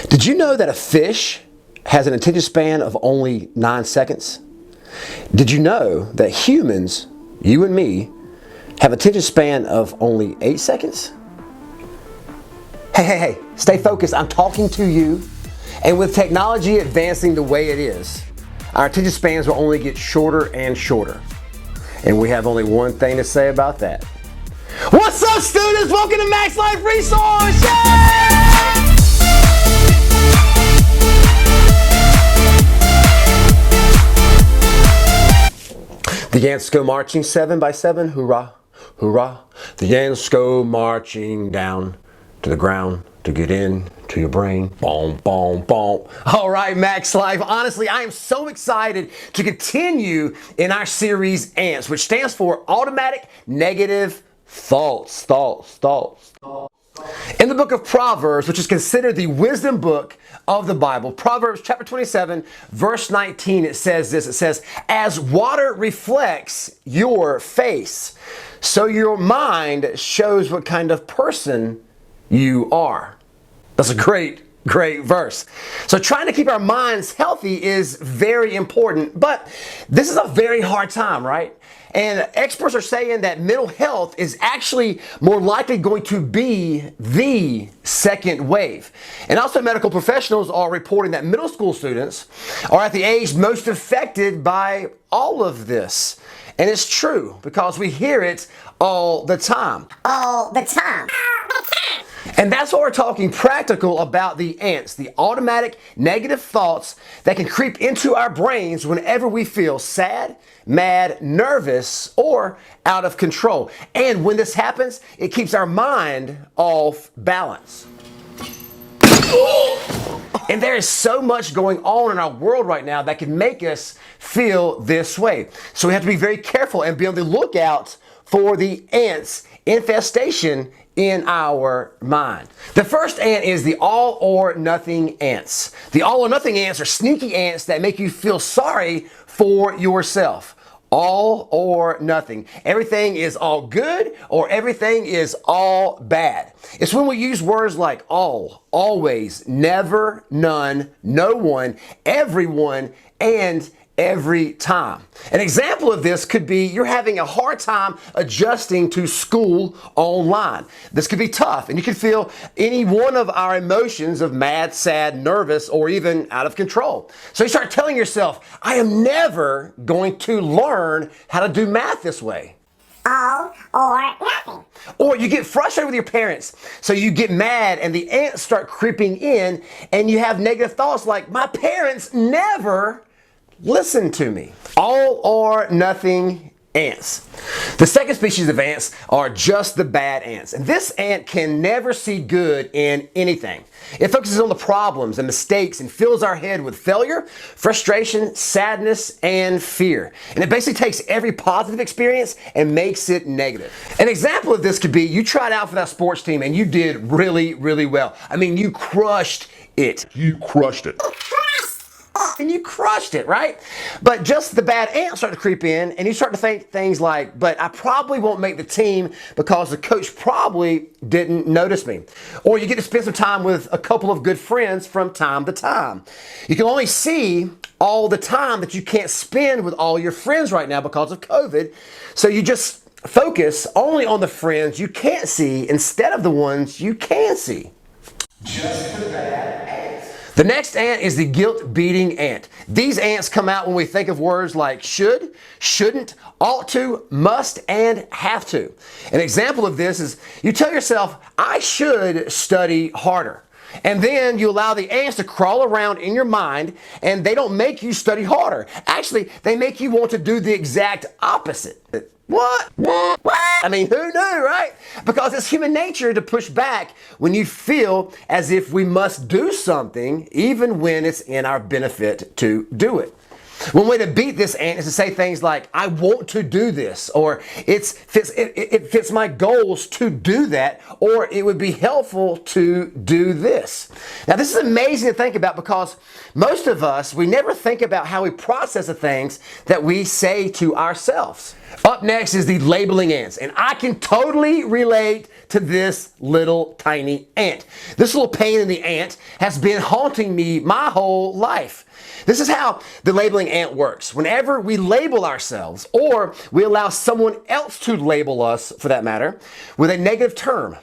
Did you know that a fish has an attention span of only 9 seconds? Did you know that humans, you and me, have an attention span of only 8 seconds? Hey, stay focused. I'm talking to you. And with technology advancing the way it is, our attention spans will only get shorter and shorter. And we have only one thing to say about that. What's up, students? Welcome to MAXlife Resource! Yay! The ants go marching 7 by 7, hoorah, hoorah. The ants go marching down to the ground to get in to your brain. Boom, boom, boom. All right, MAXlife. Honestly, I am so excited to continue in our series ANTS, which stands for Automatic Negative Thoughts. In the book of Proverbs, which is considered the wisdom book of the Bible, Proverbs chapter 27, verse 19, it says this. It says, as water reflects your face, so your mind shows what kind of person you are. That's a great verse. So trying to keep our minds healthy is very important, but this is a very hard time, right? And experts are saying that mental health is actually more likely going to be the second wave. And also medical professionals are reporting that middle school students are at the age most affected by all of this. And it's true because we hear it all the time. And that's why we're talking practical about the ANTS, the automatic negative thoughts that can creep into our brains whenever we feel sad, mad, nervous, or out of control. And when this happens, it keeps our mind off balance. And there is so much going on in our world right now that can make us feel this way. So we have to be very careful and be on the lookout for the ANTS infestation in our mind. The first ant is the all or nothing ants. The all or nothing ants are sneaky ants that make you feel sorry for yourself. All or nothing. Everything is all good or everything is all bad. It's when we use words like all, always, never, none, no one, everyone, and every time. An example of this could be you're having a hard time adjusting to school online. This could be tough, and you can feel any one of our emotions of mad, sad, nervous, or even out of control. So you start telling yourself, I am never going to learn how to do math this way. All or nothing. Or you get frustrated with your parents, so you get mad and the ants start creeping in and you have negative thoughts like, my parents never listen to me. All or nothing ants. The second species of ants are just the bad ants. And this ant can never see good in anything. It focuses on the problems and mistakes and fills our head with failure, frustration, sadness, and fear. And it basically takes every positive experience and makes it negative. An example of this could be you tried out for that sports team and you did really, really well. I mean, you crushed it. And you crushed it, right? But just the bad ants start to creep in and you start to think things like, but I probably won't make the team because the coach probably didn't notice me. Or you get to spend some time with a couple of good friends from time to time. You can only see all the time that you can't spend with all your friends right now because of COVID. So you just focus only on the friends you can't see instead of the ones you can see. Just the bad ants. The next ant is the guilt-beating ant. These ants come out when we think of words like should, shouldn't, ought to, must, and have to. An example of this is you tell yourself, I should study harder. And then you allow the ants to crawl around in your mind and they don't make you study harder. Actually, they make you want to do the exact opposite. What? I mean, who knew, right? Because it's human nature to push back when you feel as if we must do something, even when it's in our benefit to do it. One way to beat this ant is to say things like, I want to do this, or it fits my goals to do that, or it would be helpful to do this. Now, this is amazing to think about because most of us, we never think about how we process the things that we say to ourselves. Up next is the labeling ants, and I can totally relate to this little tiny ant. This little pain in the ant has been haunting me my whole life. This is how the labeling ant works. Whenever we label ourselves, or we allow someone else to label us, for that matter, with a negative term,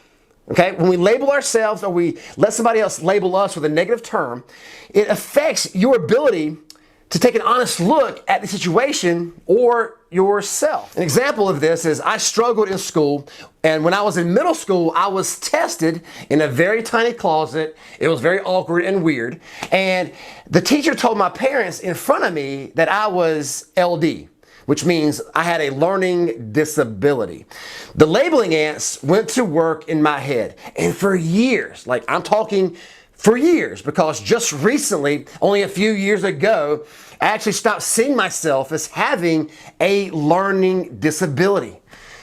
okay? When we label ourselves or we let somebody else label us with a negative term, it affects your ability to take an honest look at the situation or yourself. An example of this is I struggled in school, and when I was in middle school, I was tested in a very tiny closet. It was very awkward and weird, and the teacher told my parents in front of me that I was LD, which means I had a learning disability. The labeling ants went to work in my head, and for years, like I'm talking for years, because just recently, only a few years ago, I actually stopped seeing myself as having a learning disability.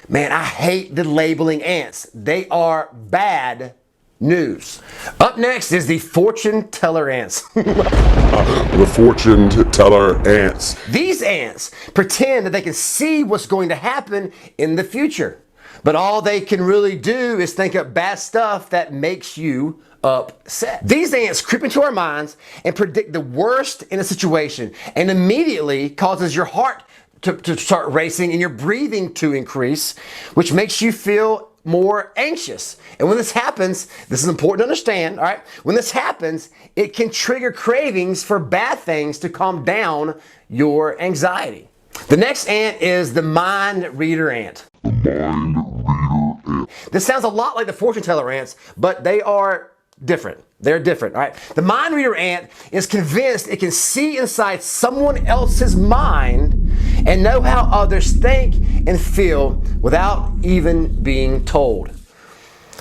Man, I hate the labeling ants. They are bad news. Up next is the fortune teller ants. The fortune teller ants. These ants pretend that they can see what's going to happen in the future, but all they can really do is think up bad stuff that makes you upset. These ants creep into our minds and predict the worst in a situation, and immediately causes your heart to start racing and your breathing to increase, which makes you feel more anxious. And when this happens, this is important to understand, all right? When this happens, it can trigger cravings for bad things to calm down your anxiety. The next ant is the mind reader ant. This sounds a lot like the fortune teller ants, but they are different. They're different, all right? The mind reader ant is convinced it can see inside someone else's mind and know how others think and feel without even being told.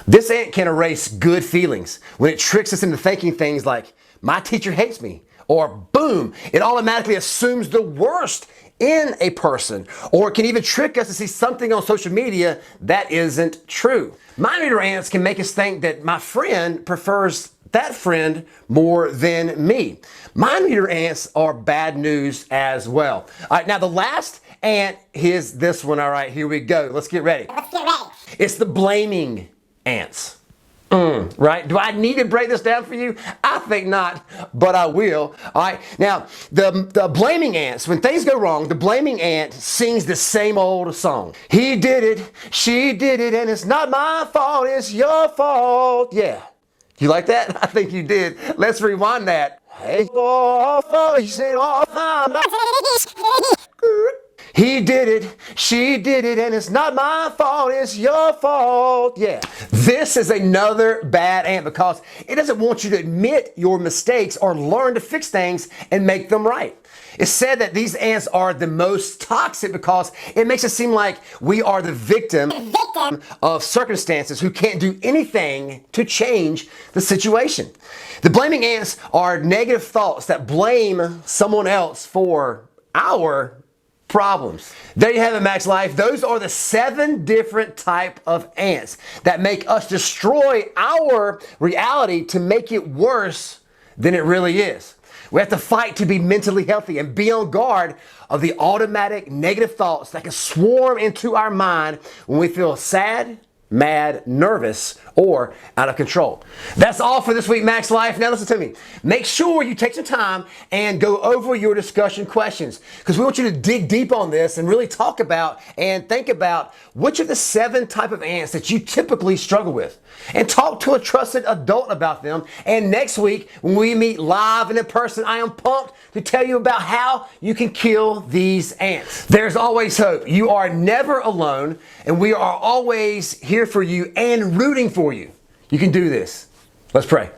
This ant can erase good feelings when it tricks us into thinking things like, my teacher hates me, or boom, it automatically assumes the worst in a person, or it can even trick us to see something on social media that isn't true. Mind reader ants can make us think that my friend prefers that friend more than me. Mind reader ants are bad news as well. All right, now the last ant is this one. All right, here we go. Let's get ready. It's the blaming ants. Right? Do I need to break this down for you? I think not, but I will. All right. Now, the blaming ants, when things go wrong, the blaming ant sings the same old song. He did it, she did it, and it's not my fault, it's your fault. Yeah. You like that? I think you did. Let's rewind that. Hey, he did it, she did it, and it's not my fault, it's your fault. Yeah. This is another bad ant because it doesn't want you to admit your mistakes or learn to fix things and make them right. It's said that these ants are the most toxic because it makes it seem like we are the victim of circumstances who can't do anything to change the situation. The blaming ants are negative thoughts that blame someone else for our problems. There you have it, Max Life. Those are the 7 different type of ants that make us destroy our reality to make it worse than it really is. We have to fight to be mentally healthy and be on guard of the automatic negative thoughts that can swarm into our mind when we feel sad, mad, nervous, or out of control. That's all for this week, Max Life. Now listen to me. Make sure you take some time and go over your discussion questions, because we want you to dig deep on this and really talk about and think about which of the 7 type of ants that you typically struggle with, and talk to a trusted adult about them. And next week, when we meet live and in person, I am pumped to tell you about how you can kill these ants. There's always hope. You are never alone, and we are always here for you and rooting for you. You can do this. Let's pray.